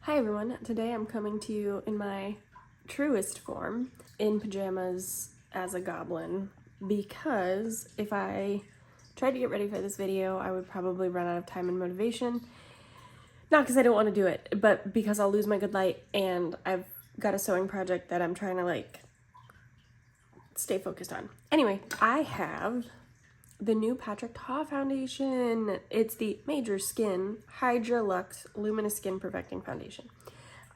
Hi everyone, today I'm coming to you in my truest form, in pajamas as a goblin, because if I tried to get ready for this video, I would probably run out of time and motivation. Not because I don't want to do it, but because I'll lose my good light, and I've got a sewing project that I'm trying to stay focused on. Anyway, I have the new Patrick Ta foundation. It's the Major Skin Hydra Luxe Luminous Skin Perfecting Foundation.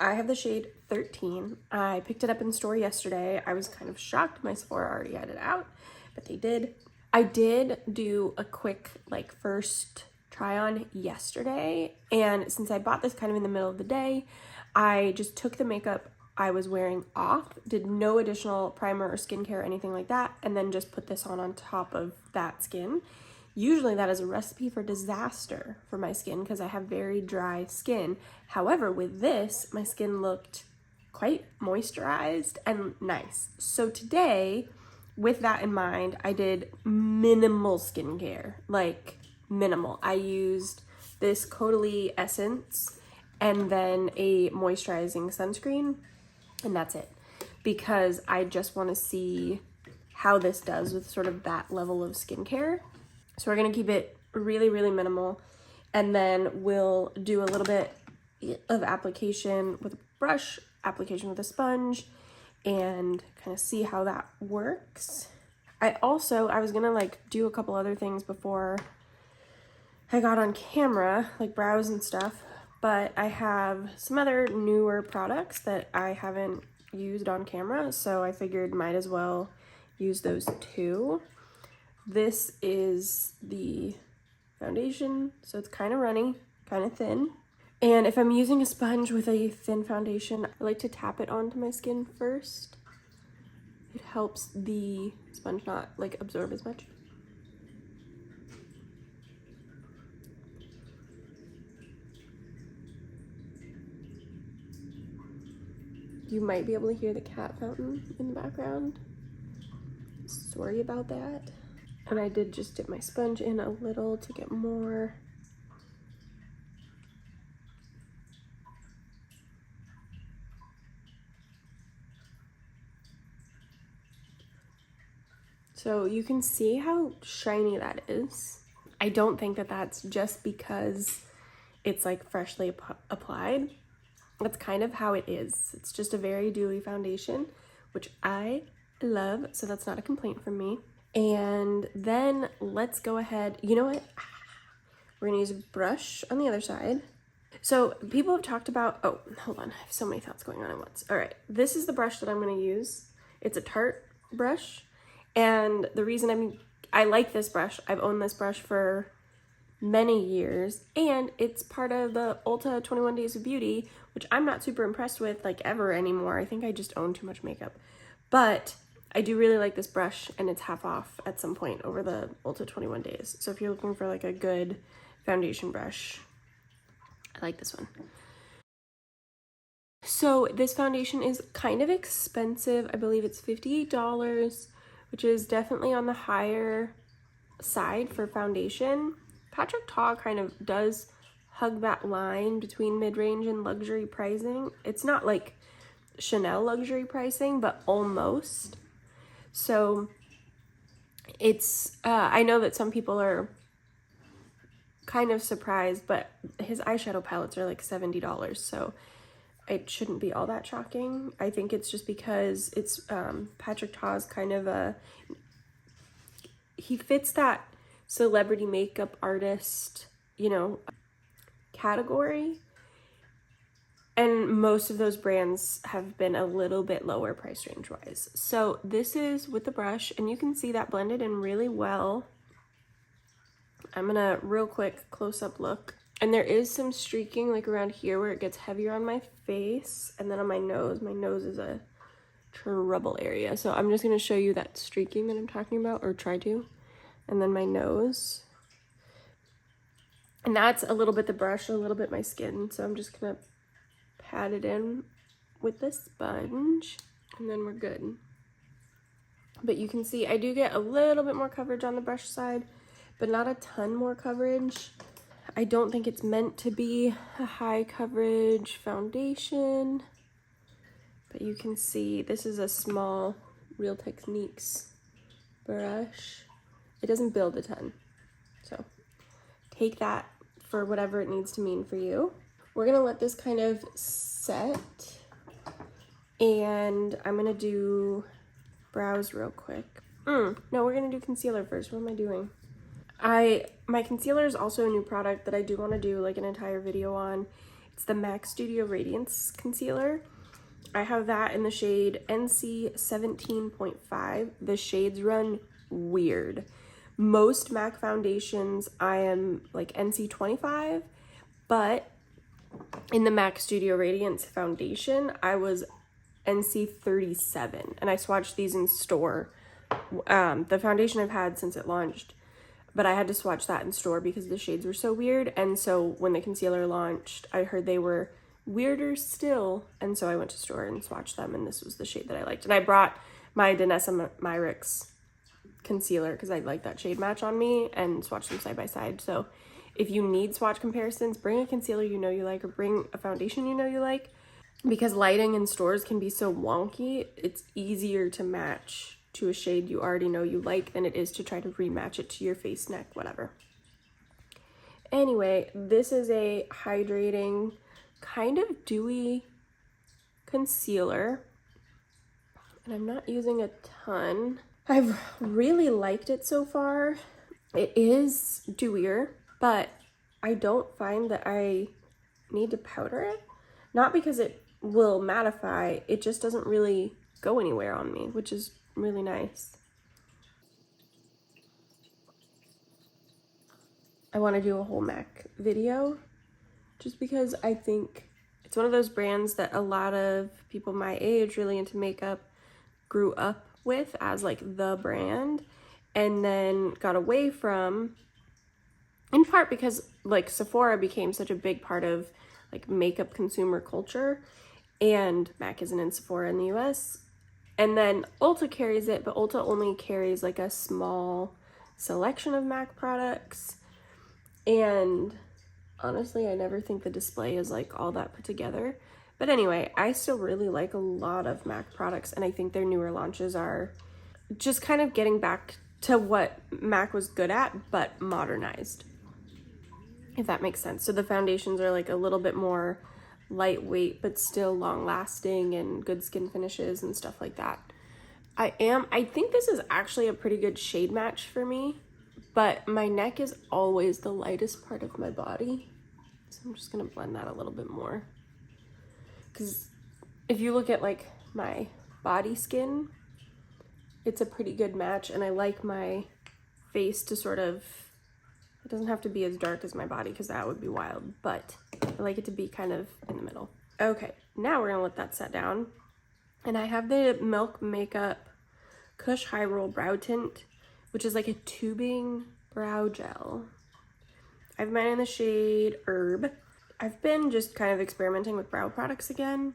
I have the shade 13. I picked it up in store yesterday. I was kind of shocked my Sephora already had it out, but they did. I did do a quick first try on yesterday, and since I bought this kind of in the middle of the day, I just took the makeup I was wearing off, did no additional primer or skincare or anything like that, and then just put this on top of that skin. Usually that is a recipe for disaster for my skin because I have very dry skin. However, with this, my skin looked quite moisturized and nice. So today, with that in mind, I did minimal skincare, minimal. I used this Caudalie essence and then a moisturizing sunscreen, and that's it, because I just want to see how this does with sort of that level of skincare. So we're gonna keep it really, really minimal, and then we'll do a little bit of application with a brush, application with a sponge, and kind of see how that works. I was gonna do a couple other things before I got on camera, like brows and stuff, but I have some other newer products that I haven't used on camera, so I figured might as well use those too. This is the foundation, so it's kind of runny, kind of thin. And if I'm using a sponge with a thin foundation, I like to tap it onto my skin first. It helps the sponge not absorb as much. You might be able to hear the cat fountain in the background. Sorry about that. And I did just dip my sponge in a little to get more. So you can see how shiny that is. I don't think that that's just because it's freshly applied. That's kind of how it is. It's just a very dewy foundation, which I love, so that's not a complaint from me. And then let's go ahead, you know what? We're gonna use a brush on the other side. So people have talked about, oh, hold on, I have so many thoughts going on at once. All right, this is the brush that I'm gonna use. It's a Tarte brush, and the reason I like this brush, I've owned this brush for many years, and it's part of the Ulta 21 Days of Beauty, which I'm not super impressed with ever anymore. I think I just own too much makeup, but I do really like this brush, and it's half off at some point over the Ulta 21 Days. So if you're looking for a good foundation brush, I like this one. So this foundation is kind of expensive. I believe it's $58, which is definitely on the higher side for foundation. Patrick Ta kind of does hug that line between mid-range and luxury pricing. It's not like Chanel luxury pricing, but almost. So it's, I know that some people are kind of surprised, but his eyeshadow palettes are $70, so it shouldn't be all that shocking. I think it's just because it's Patrick Ta's kind of he fits that celebrity makeup artist, category. And most of those brands have been a little bit lower price range wise. So this is with the brush, and you can see that blended in really well. I'm gonna real quick close-up look. And there is some streaking around here where it gets heavier on my face, and then on my nose. My nose is a trouble area. So I'm just gonna show you that streaking that I'm talking about, or try to. And then my nose. And that's a little bit the brush, a little bit my skin. So I'm just gonna pat it in with the sponge, and then we're good. But you can see I do get a little bit more coverage on the brush side, but not a ton more coverage. I don't think it's meant to be a high coverage foundation, but you can see this is a small Real Techniques brush. It doesn't build a ton, so take that for whatever it needs to mean for you. We're gonna let this kind of set, and I'm gonna do brows real quick. No, we're gonna do concealer first. What am I doing? My concealer is also a new product that I do want to do like an entire video on. It's the MAC Studio Radiance Concealer. I have that in the shade NC 17.5. The shades run weird. Most MAC foundations I am like NC 25, but in the MAC Studio Radiance foundation I was NC 37, and I swatched these in store. The foundation I've had since it launched, but I had to swatch that in store because the shades were so weird. And so when the concealer launched, I heard they were weirder still, and so I went to store and swatched them, and this was the shade that I liked. And I brought my Danessa Myricks concealer because I like that shade match on me, and swatched them side by side. So if you need swatch comparisons, bring a concealer you know you like, or bring a foundation you know you like, because lighting in stores can be so wonky. It's easier to match to a shade you already know you like than it is to try to rematch it to your face, neck, whatever. Anyway, this is a hydrating, kind of dewy concealer, and I'm not using a ton. I've really liked it so far. It is dewier, but I don't find that I need to powder it. Not because it will mattify, it just doesn't really go anywhere on me, which is really nice. I want to do a whole MAC video just because I think it's one of those brands that a lot of people my age really into makeup grew up with as like the brand, and then got away from, in part because like Sephora became such a big part of like makeup consumer culture, and MAC isn't in Sephora in the US. And then Ulta carries it, but Ulta only carries like a small selection of MAC products. And honestly, I never think the display is like all that put together. But anyway, I still really like a lot of MAC products, and I think their newer launches are just kind of getting back to what MAC was good at, but modernized, if that makes sense. So the foundations are like a little bit more lightweight, but still long lasting, and good skin finishes and stuff like that. I think this is actually a pretty good shade match for me, but my neck is always the lightest part of my body. So I'm just gonna blend that a little bit more. Because if you look at like my body skin, it's a pretty good match, and I like my face to sort of, it doesn't have to be as dark as my body because that would be wild, but I like it to be kind of in the middle. Okay, now we're gonna let that set down. And I have the Milk Makeup Kush High Roll Brow Tint, which is like a tubing brow gel. I have mine in the shade Herb. I've been just kind of experimenting with brow products again,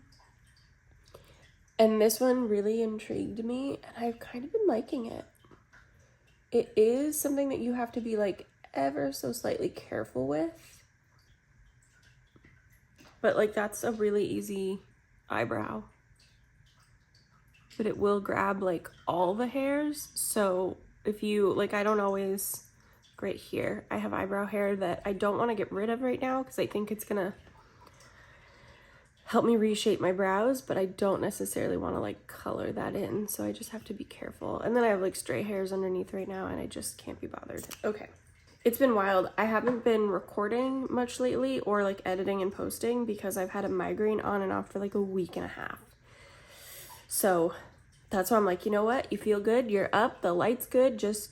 and this one really intrigued me, and I've kind of been liking it. It is something that you have to be like ever so slightly careful with, but like that's a really easy eyebrow. But it will grab like all the hairs, so if you like, I don't always, right here, I have eyebrow hair that I don't want to get rid of right now because I think it's gonna help me reshape my brows, but I don't necessarily want to like color that in, so I just have to be careful. And then I have like stray hairs underneath right now, and I just can't be bothered. Okay, it's been wild. I haven't been recording much lately, or like editing and posting, because I've had a migraine on and off for like a week and a half. So that's why I'm like, you know what, you feel good, you're up, the light's good, just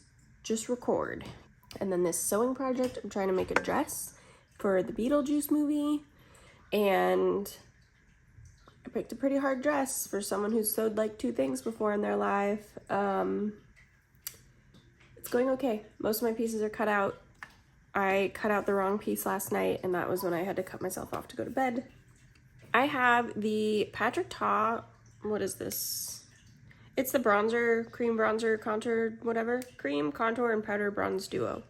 record. And then this sewing project, I'm trying to make a dress for the Beetlejuice movie, and I picked a pretty hard dress for someone who's sewed like 2 things before in their life. It's going okay. Most of my pieces are cut out. I cut out the wrong piece last night, and that was when I had to cut myself off to go to bed. I have the Patrick Ta, what is this? It's the bronzer, cream bronzer, contour, whatever. Cream, contour, and powder bronze duo.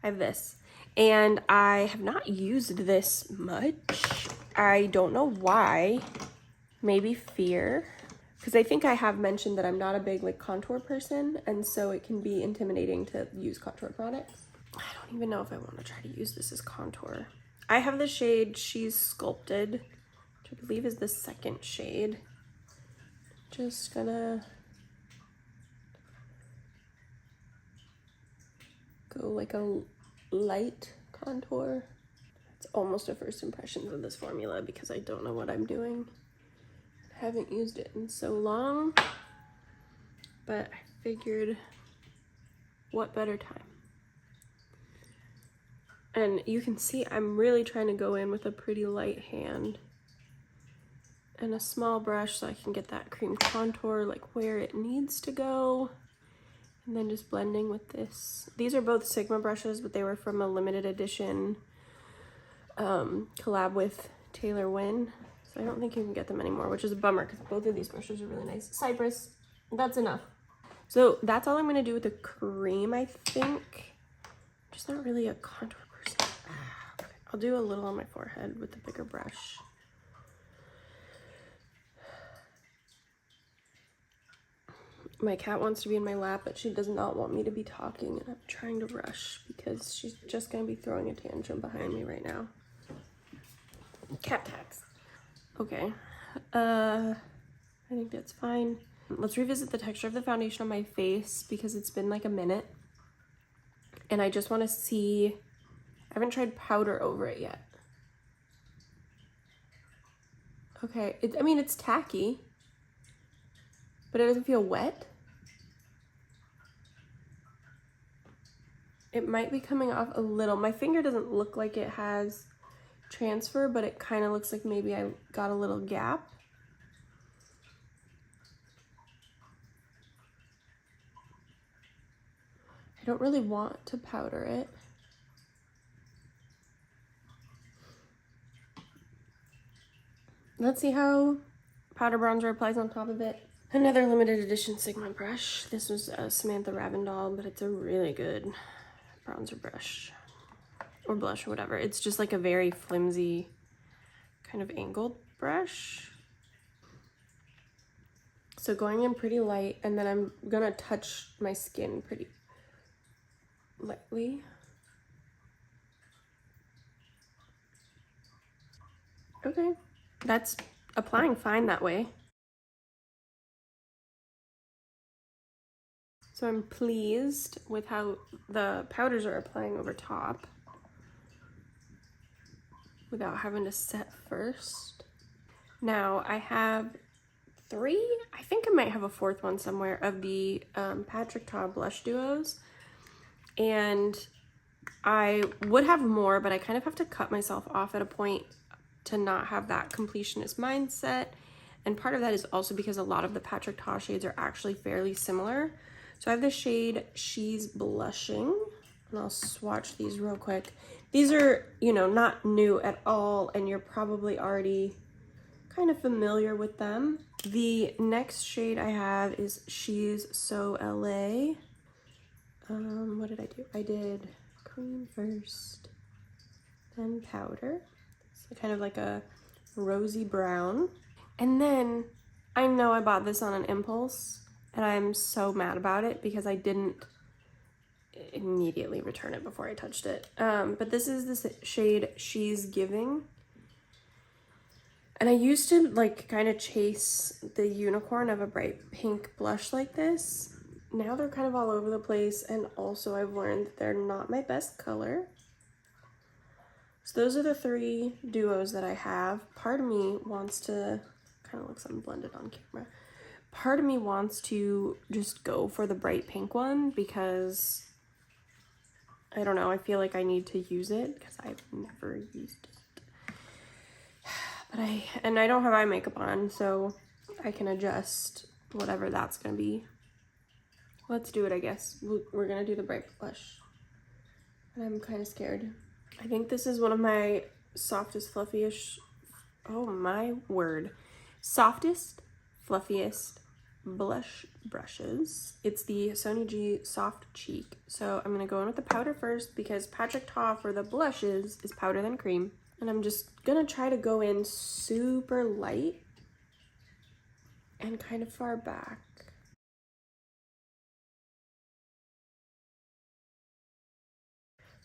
I have this. And I have not used this much. I don't know why. Maybe fear. Because I think I have mentioned that I'm not a big like contour person, and so it can be intimidating to use contour products. I don't even know if I want to try to use this as contour. I have the shade She's Sculpted, which I believe is the second shade. Just gonna go like a light contour. It's almost a first impressions of this formula because I don't know what I'm doing. I haven't used it in so long, but I figured what better time. And you can see I'm really trying to go in with a pretty light hand and a small brush so I can get that cream contour like where it needs to go. And then just blending with this. These are both Sigma brushes, but they were from a limited edition collab with Taylor Wynn. So I don't think you can get them anymore, which is a bummer because both of these brushes are really nice. Cypress, that's enough. So that's all I'm gonna do with the cream, I think. I'm just not really a contour person. Okay. I'll do a little on my forehead with the bigger brush. My cat wants to be in my lap, but she does not want me to be talking, and I'm trying to rush because she's just gonna be throwing a tantrum behind me right now. Cat tax. Okay, I think that's fine. Let's revisit the texture of the foundation on my face because it's been like a minute, and I just want to see. I haven't tried powder over it yet. Okay, I mean, it's tacky, but it doesn't feel wet. It might be coming off a little. My finger doesn't look like it has transfer, but it kind of looks like maybe I got a little gap. I don't really want to powder it. Let's see how powder bronzer applies on top of it. Another limited edition Sigma brush. This was a Samantha Ravindall, but it's a really good bronzer brush or blush or whatever. It's just like a very flimsy kind of angled brush. So going in pretty light, and then I'm gonna touch my skin pretty lightly. Okay, that's applying fine that way. So I'm pleased with how the powders are applying over top without having to set first. Now I have three, I think I might have a fourth one somewhere, of the Patrick Ta blush duos. And I would have more, but I kind of have to cut myself off at a point to not have that completionist mindset. And part of that is also because a lot of the Patrick Ta shades are actually fairly similar. So I have the shade She's Blushing, and I'll swatch these real quick. These are, you know, not new at all, and you're probably already kind of familiar with them. The next shade I have is She's So LA. What did I do? I did cream first, then powder. So kind of like a rosy brown. And then I know I bought this on an impulse, and I'm so mad about it because I didn't immediately return it before I touched it. But this is the shade She's Giving. And I used to like kind of chase the unicorn of a bright pink blush like this. Now they're kind of all over the place, and also I've learned that they're not my best color. So those are the three duos that I have. Part of me wants to, kind of looks unblended on camera. Part of me wants to just go for the bright pink one because, I don't know, I feel like I need to use it because I've never used it. But I don't have eye makeup on, so I can adjust whatever that's gonna be. Let's do it, I guess. We're gonna do the bright blush. And I'm kind of scared. I think this is one of my softest, fluffiest, oh my word. Softest, fluffiest blush brushes. It's the Sony G Soft Cheek. So I'm gonna go in with the powder first because Patrick Ta for the blushes is powder then cream. And I'm just gonna try to go in super light and kind of far back.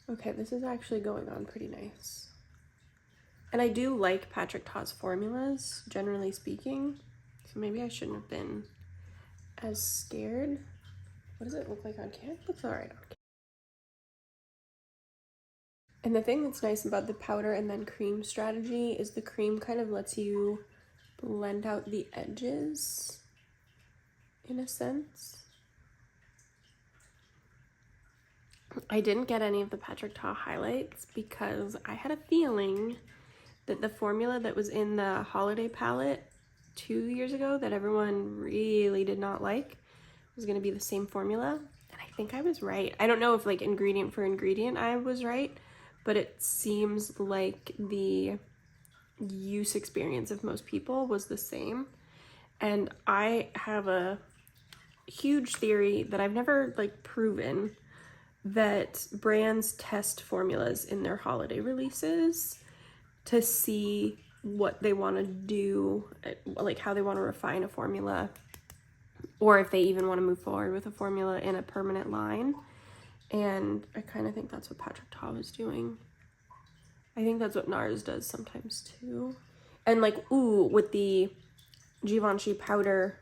Okay, this is actually going on pretty nice. And I do like Patrick Ta's formulas, generally speaking. So maybe I shouldn't have been as scared. What does it look like on camera? Looks all right on camera. And the thing that's nice about the powder and then cream strategy is the cream kind of lets you blend out the edges in a sense. I didn't get any of the Patrick Ta highlights because I had a feeling that the formula that was in the holiday palette 2 years ago that everyone really did not like was going to be the same formula. And I think I was right. I don't know if like ingredient for ingredient I was right, but it seems like the use experience of most people was the same. And I have a huge theory that I've never like proven, that brands test formulas in their holiday releases to see what they want to do, like how they want to refine a formula, or if they even want to move forward with a formula in a permanent line. And I kind of think that's what Patrick Ta was doing. I think that's what NARS does sometimes too. And like, ooh, with the Givenchy powder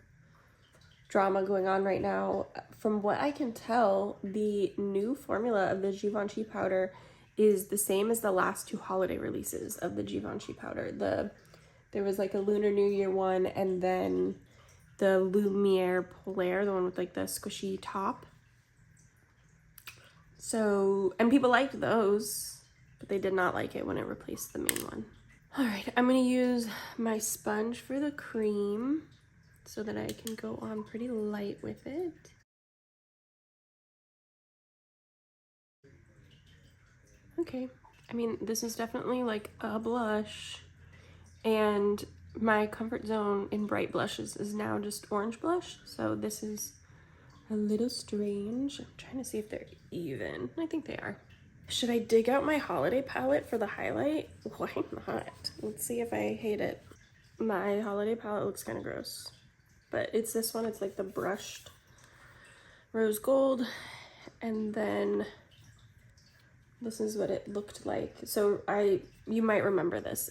drama going on right now, from what I can tell, the new formula of the Givenchy powder is the same as the last 2 holiday releases of the Givenchy powder. There was like a Lunar New Year one, and then the Lumiere Polaire, the one with like the squishy top. So, and people liked those, but they did not like it when it replaced the main one. All right, I'm gonna use my sponge for the cream so that I can go on pretty light with it. Okay, I mean, this is definitely like a blush, and my comfort zone in bright blushes is now just orange blush, so this is a little strange. I'm trying to see if they're even. I think they are. Should I dig out my holiday palette for the highlight? Why not? Let's see if I hate it. My holiday palette looks kind of gross, but it's this one. It's like the brushed rose gold, and then this is what it looked like. So you might remember this.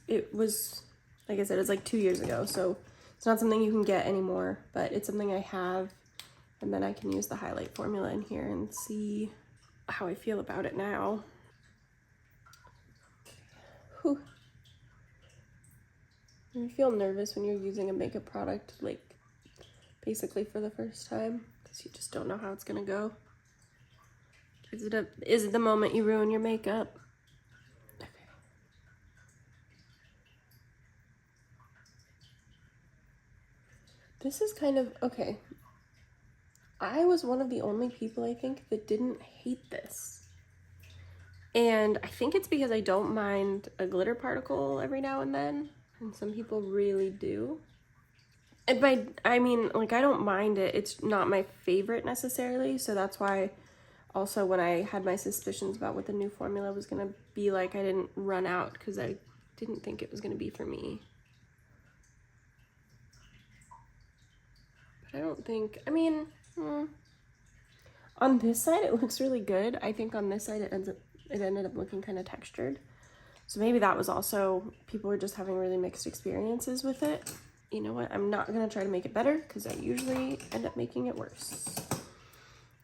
It was, like I said, it's like 2 years ago, so it's not something you can get anymore, but it's something I have, and then I can use the highlight formula in here and see how I feel about it now. Whew. You feel nervous when you're using a makeup product, like basically for the first time, because you just don't know how it's gonna go. Is it the moment you ruin your makeup? Okay. This is kind of, okay. I was one of the only people, I think, that didn't hate this. And I think it's because I don't mind a glitter particle every now and then, and some people really do. And I mean, like, I don't mind it. It's not my favorite necessarily, so that's why also when I had my suspicions about what the new formula was gonna be like, I didn't run out because I didn't think it was gonna be for me. But I don't think, I mean, on this side it looks really good. I think on this side it ended up looking kind of textured. So maybe that was also, people were just having really mixed experiences with it. You know what, I'm not gonna try to make it better because I usually end up making it worse.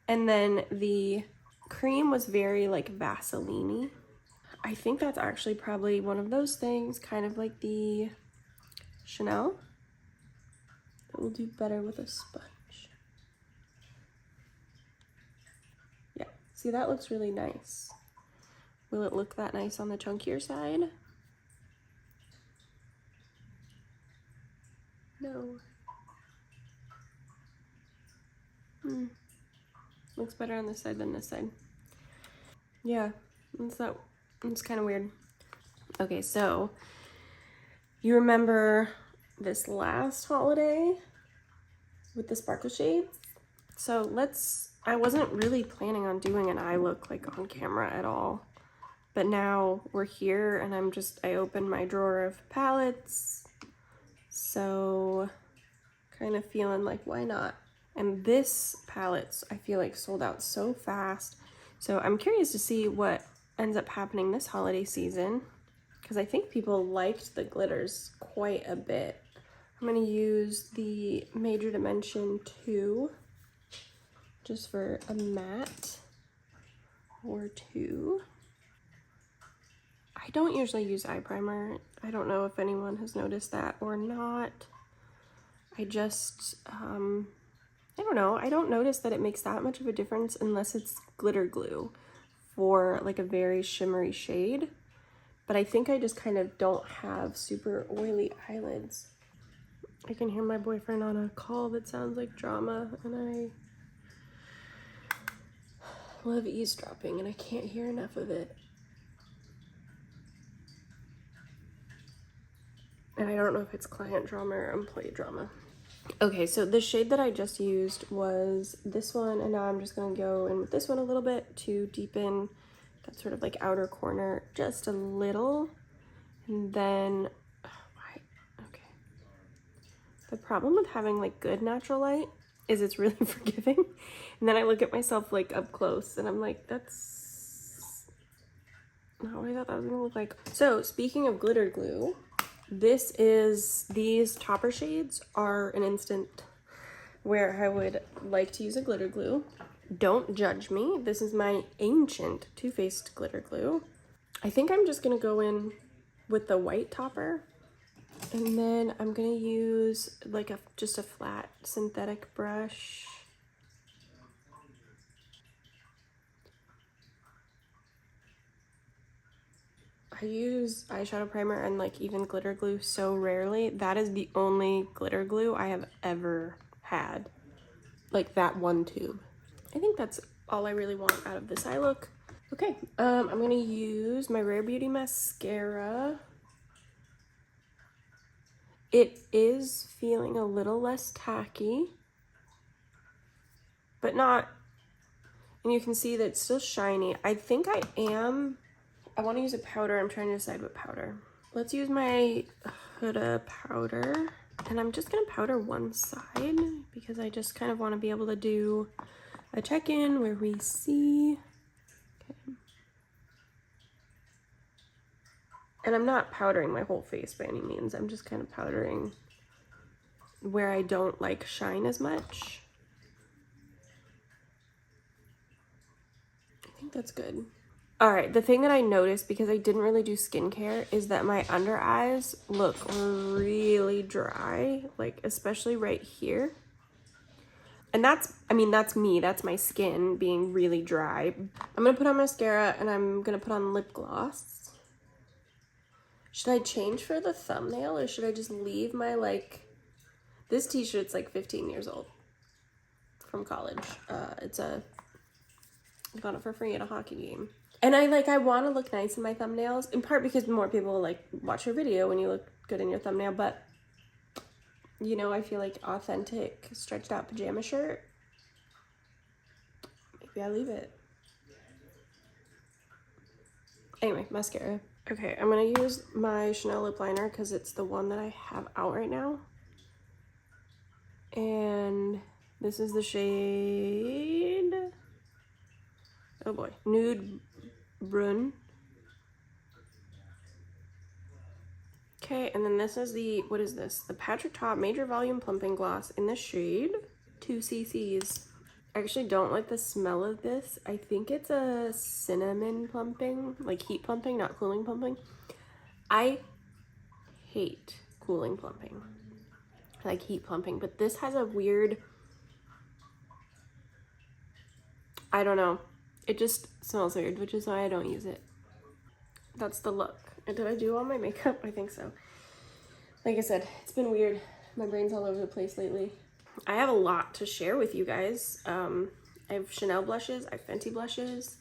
And then the cream was very like Vaseline-y. I think that's actually probably one of those things, kind of like the Chanel, that will do better with a sponge. Yeah, see, that looks really nice. Will it look that nice on the chunkier side? No. Looks better on this side than this side. Yeah, it's kind of weird. Okay, so you remember this last holiday with the sparkle shades. So I wasn't really planning on doing an eye look like on camera at all. But now we're here and I opened my drawer of palettes. So kind of feeling like, why not? And this palette, I feel like sold out so fast. So I'm curious to see what ends up happening this holiday season, because I think people liked the glitters quite a bit. I'm gonna use the Major Dimension 2 just for a matte or two. I don't usually use eye primer. I don't know if anyone has noticed that or not. I just, I don't know. I don't notice that it makes that much of a difference unless it's glitter glue for like a very shimmery shade. But I think I just kind of don't have super oily eyelids. I can hear my boyfriend on a call that sounds like drama, and I love eavesdropping and I can't hear enough of it. And I don't know if it's client drama or employee drama. Okay, so the shade that I just used was this one, and now I'm just gonna go in with this one a little bit to deepen that sort of like outer corner just a little. And then, okay. The problem with having like good natural light is it's really forgiving. And then I look at myself like up close and I'm like, that's not what I thought that was gonna look like. So speaking of glitter glue, these topper shades are an instant where I would like to use a glitter glue. Don't judge me. This is my ancient Too Faced glitter glue. I think I'm just gonna go in with the white topper, and then I'm gonna use like just a flat synthetic brush. I use eyeshadow primer and like even glitter glue so rarely. That is the only glitter glue I have ever had. Like that one tube. I think that's all I really want out of this eye look. Okay, I'm gonna use my Rare Beauty mascara. It is feeling a little less tacky, but not, and you can see that it's still shiny. I think I want to use a powder. I'm trying to decide what powder. Let's use my Huda powder, and I'm just gonna powder one side because I just kind of want to be able to do a check-in where we see. Okay. And I'm not powdering my whole face by any means. I'm just kind of powdering where I don't like shine as much. I think that's good. All right, the thing that I noticed, because I didn't really do skincare, is that my under eyes look really dry, like especially right here. And that's me, that's my skin being really dry. I'm gonna put on mascara and I'm gonna put on lip gloss. Should I change for the thumbnail or should I just leave my this t-shirt's like 15 years old from college. I got it for free at a hockey game. And I want to look nice in my thumbnails, in part because more people watch your video when you look good in your thumbnail, but you know, I feel like authentic stretched out pajama shirt, maybe I leave it. Anyway, mascara. Okay, I'm gonna use my Chanel lip liner because it's the one that I have out right now. And this is the shade, oh boy, Nude Brune. Okay, and then this is what is this? The Patrick Ta Major Volume Plumping Gloss in the shade 2 cc's. I actually don't like the smell of this. I think it's a cinnamon plumping, like heat plumping, not cooling plumping. I hate cooling plumping. I like heat plumping, but this has a weird, I don't know. It just smells weird, which is why I don't use it. That's the look. And did I do all my makeup? I think so. Like I said, it's been weird. My brain's all over the place lately. I have a lot to share with you guys. I have Chanel blushes, I have Fenty blushes,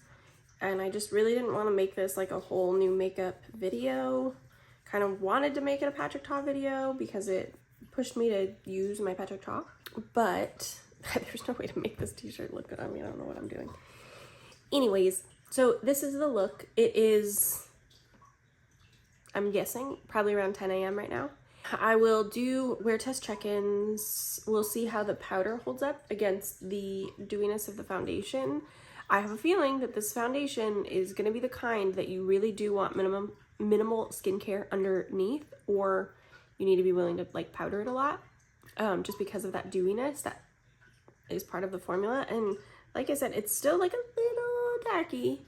and I just really didn't want to make this like a whole new makeup video. Kind of wanted to make it a Patrick Ta video because it pushed me to use my Patrick Ta, but there's no way to make this t-shirt look good on me. I don't know what I'm doing. Anyways, so this is the look. It is, I'm guessing, probably around 10 a.m. right now. I will do wear test check-ins. We'll see how the powder holds up against the dewiness of the foundation. I have a feeling that this foundation is going to be the kind that you really do want minimal skincare underneath, or you need to be willing to like powder it a lot, just because of that dewiness that is part of the formula. And like I said, it's still like a little tacky,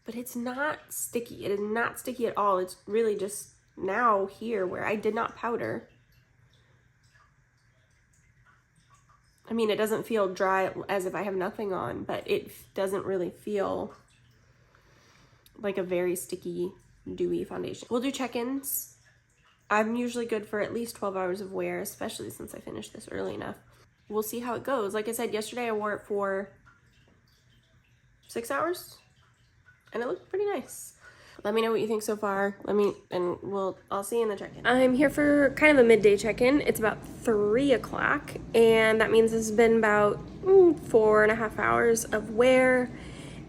but it's not sticky. It is not sticky at all. It's really just now here where I did not powder. I mean, it doesn't feel dry as if I have nothing on, but it doesn't really feel like a very sticky, dewy foundation. We'll do check-ins. I'm usually good for at least 12 hours of wear, especially since I finished this early enough. We'll see how it goes. Like I said, yesterday I wore it for 6 hours, and it looked pretty nice. Let me know what you think so far. I'll see you in the check-in. I'm here for kind of a midday check-in. It's about 3 o'clock, and that means this has been about 4.5 hours of wear,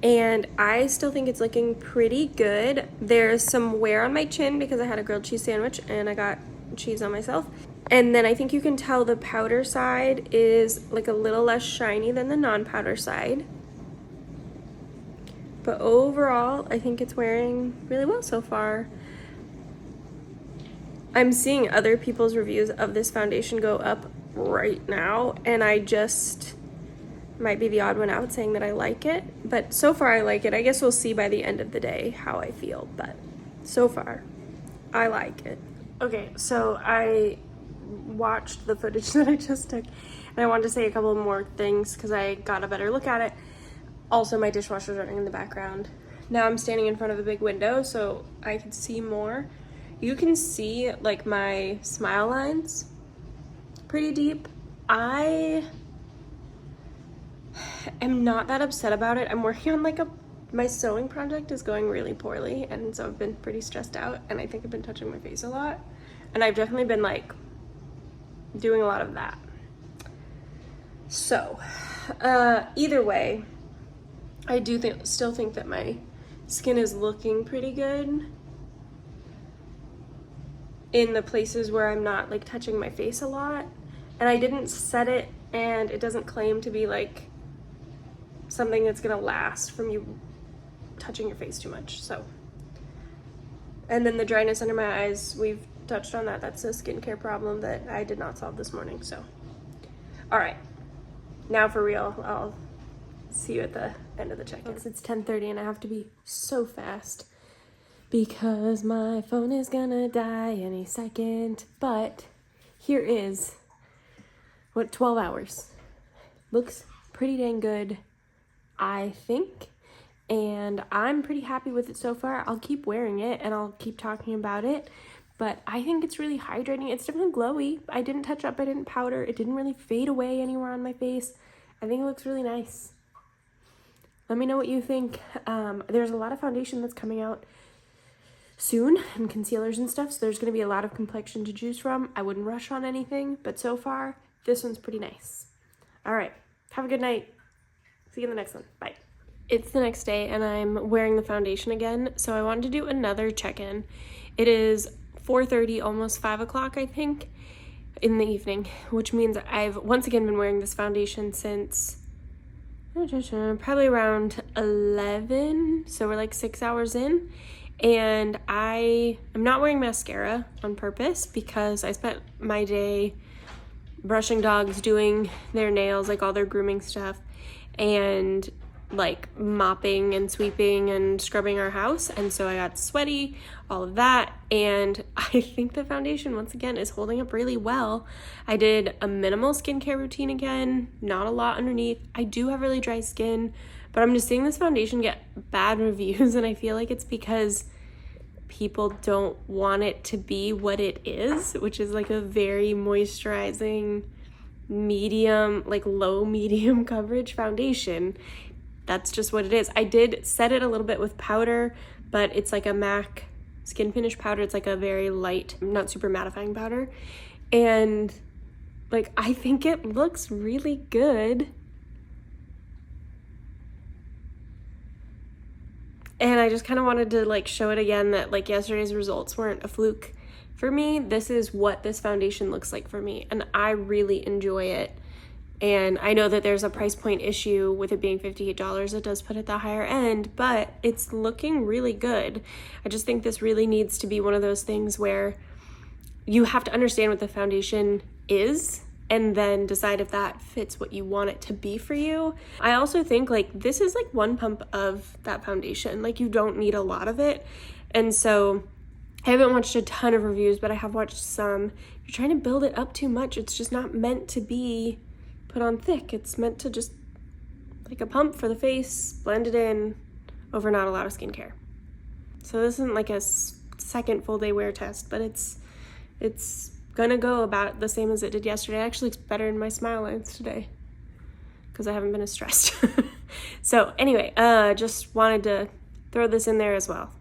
and I still think it's looking pretty good. There's some wear on my chin because I had a grilled cheese sandwich and I got cheese on myself. And then I think you can tell the powder side is like a little less shiny than the non-powder side. But overall, I think it's wearing really well so far. I'm seeing other people's reviews of this foundation go up right now, and I just might be the odd one out saying that I like it. But so far, I like it. I guess we'll see by the end of the day how I feel, but so far, I like it. Okay, so I watched the footage that I just took, and I wanted to say a couple more things because I got a better look at it. Also, my dishwasher's running in the background. Now I'm standing in front of a big window so I can see more. You can see like my smile lines pretty deep. I am not that upset about it. I'm working on like my sewing project is going really poorly, and so I've been pretty stressed out, and I think I've been touching my face a lot, and I've definitely been like doing a lot of that. So either way, I do still think that my skin is looking pretty good in the places where I'm not like touching my face a lot. And I didn't set it, and it doesn't claim to be like something that's gonna last from you touching your face too much. So, and then the dryness under my eyes, we've touched on that. That's a skincare problem that I did not solve this morning. So, all right, now for real, I'll see you at the end of the check-in. It's 10:30 and I have to be so fast because my phone is gonna die any second. But here is what 12 hours looks pretty dang good, I think, and I'm pretty happy with it so far. I'll keep wearing it and I'll keep talking about it, but I think it's really hydrating. It's definitely glowy. I didn't touch up, I didn't powder, it didn't really fade away anywhere on my face. I think it looks really nice. Let me know what you think. There's a lot of foundation that's coming out soon, and concealers and stuff, so there's going to be a lot of complexion to choose from. I wouldn't rush on anything, but so far, this one's pretty nice. All right, have a good night. See you in the next one. Bye. It's the next day, and I'm wearing the foundation again, so I wanted to do another check-in. It is 4:30, almost 5 o'clock, I think, in the evening, which means I've once again been wearing this foundation since probably around 11, so we're like 6 hours in, and I am not wearing mascara on purpose because I spent my day brushing dogs, doing their nails, like all their grooming stuff, and like mopping and sweeping and scrubbing our house, and so I got sweaty, all of that, and I think the foundation once again is holding up really well. I did a minimal skincare routine again, not a lot underneath. I do have really dry skin, but I'm just seeing this foundation get bad reviews, and I feel like it's because people don't want it to be what it is, which is like a very moisturizing medium, like low medium coverage foundation. That's just what it is. I did set it a little bit with powder, but it's like a MAC skin finish powder. It's like a very light, not super mattifying powder. And like, I think it looks really good. And I just kind of wanted to like show it again that like yesterday's results weren't a fluke for me. This is what this foundation looks like for me, and I really enjoy it. And I know that there's a price point issue with it being $58. It does put it at the higher end, but it's looking really good. I just think this really needs to be one of those things where you have to understand what the foundation is and then decide if that fits what you want it to be for you. I also think like this is like one pump of that foundation. Like you don't need a lot of it. And so I haven't watched a ton of reviews, but I have watched some. You're trying to build it up too much. It's just not meant to be put on thick. It's meant to just like a pump for the face, blend it in over not a lot of skincare. So this isn't like a second full day wear test, but it's gonna go about the same as it did yesterday. It actually looks better in my smile lines today because I haven't been as stressed. So anyway, just wanted to throw this in there as well.